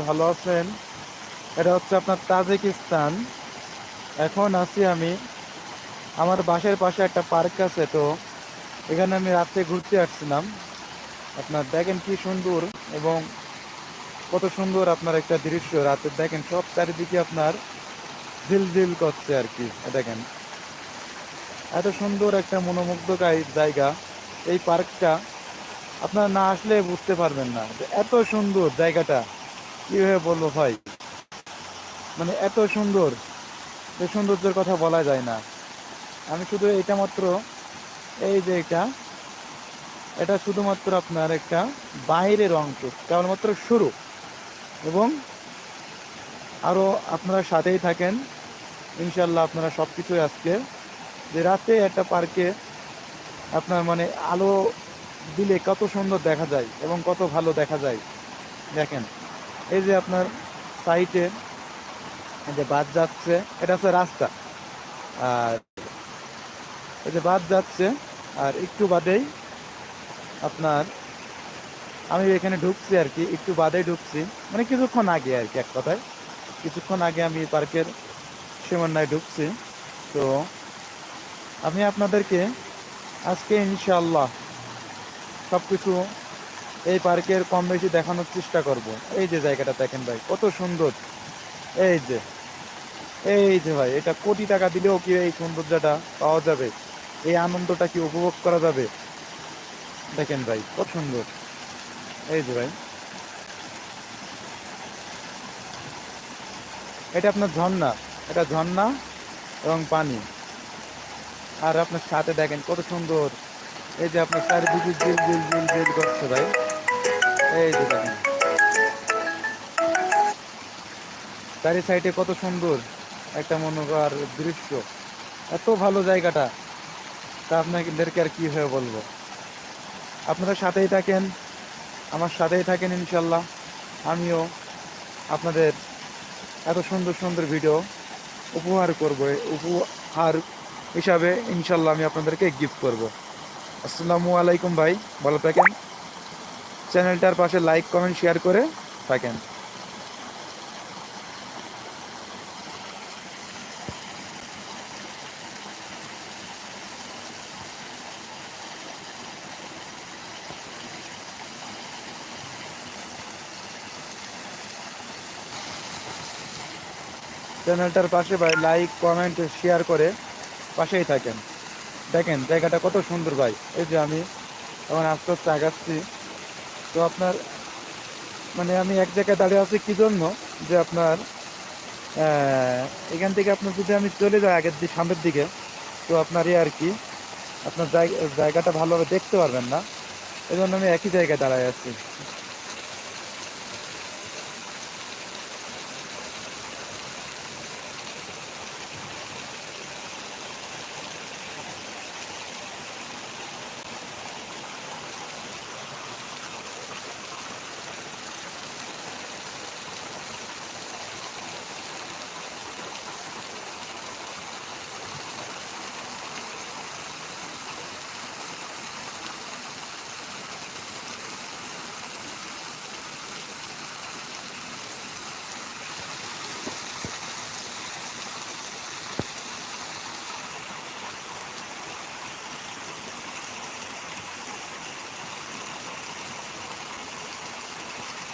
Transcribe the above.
ভালো আছেন? এটা হচ্ছে আপনার তাজিকিস্তান। এখন আছি আমি আমার বাসার পাশে একটা পার্ক আছে, তো এখানে আমি রাত্রে ঘুরতে আসছিলাম। আপনার দেখেন কি সুন্দর এবং কত সুন্দর আপনার একটা দৃশ্য রাতে দেখেন, সব চারিদিকে আপনার ঝিলঝিল করছে আর কি। দেখেন এত সুন্দর একটা মনোমুগ্ধকারী জায়গা এই পার্কটা। আপনারা না আসলে বুঝতে পারবেন না যে এত সুন্দর জায়গাটা। কিভাবে বলবো ভাই, মানে এত সুন্দর যে সৌন্দর্যের কথা বলা যায় না। আমি শুধু এটা মাত্র, এই যে এটা শুধুমাত্র আপনার একটা বাইরের অংশ, কেবলমাত্র শুরু। এবং আরো আপনারা সাথেই থাকেন, ইনশাল্লাহ আপনারা সবকিছুই আজকে যে রাতে একটা পার্কে আপনার মানে আলো দিলে কত সুন্দর দেখা যায় এবং কত ভালো দেখা যায়। দেখেন এই যে আপনার সাইটে যে বাস যাচ্ছে, এটা হচ্ছে রাস্তা। আর এই যে বাস যাচ্ছে, আর একটু বাদেই আপনার আমি এখানে ঢুকছি আর কি, একটু বাদে ঢুকছি, মানে কিছুক্ষণ আগে আর কি, এক কথায় কিছুক্ষণ আগে আমি পার্কের সীমানায় ঢুকছি। তো আমি আপনাদেরকে আজকে ইনশাআল্লাহ সবকিছু এই পার্কের কম বেশি দেখানোর চেষ্টা করব। এই যে জায়গাটা দেখেন ভাই কত সুন্দর। এই যে ভাই, এটা কোটি টাকা দিলেও কি এই সৌন্দর্যটা পাওয়া যাবে, এই আনন্দটা কি উপভোগ করা যাবে? দেখেন ভাই কত সুন্দর। এই যে ভাই, এটা আপনার ঝর্ণা, এটা ঝর্ণা এবং পানি। আর আপনার সাথে দেখেন কত সুন্দর, এই যে আপনার চারিদিকে জিল জিল জিল জিল করছে ভাই। এই যে দেখেন চারি সাইডে কত সুন্দর একটা মনোরম দৃশ্য। এত ভালো জায়গাটা, তা আপনাদেরকে আর কিভাবে বলবো। আপনারা সাথেই থাকেন, আমার সাথেই থাকেন, ইনশাল্লাহ আমিও আপনাদের এত সুন্দর সুন্দর ভিডিও উপহার করব, উপহার হিসাবে ইনশাল্লাহ আমি আপনাদেরকে গিফট করব। আসসালামু আলাইকুম ভাই, ভালো থাকেন। চ্যানেলটার পাশে লাইক কমেন্ট শেয়ার করে থাকেন। চ্যানেলটার পাশে ভাই লাইক কমেন্ট শেয়ার করে পাশেই থাকেন। দেখেন জায়গাটা কত সুন্দর ভাই। এই যে আমি এখন আস্তে আস্তে আগাচ্ছি। তো আপনার মানে আমি এক জায়গায় দাঁড়িয়ে আছি কি জন্য, যে আপনার এখান থেকে আপনার যদি আমি চলে যাই আগের দিকে সামনের দিকে, তো আপনার আর কি আপনার জায়গাটা ভালোভাবে দেখতে পারবেন না। এই জন্য আমি একই জায়গায় দাঁড়ায় আছি।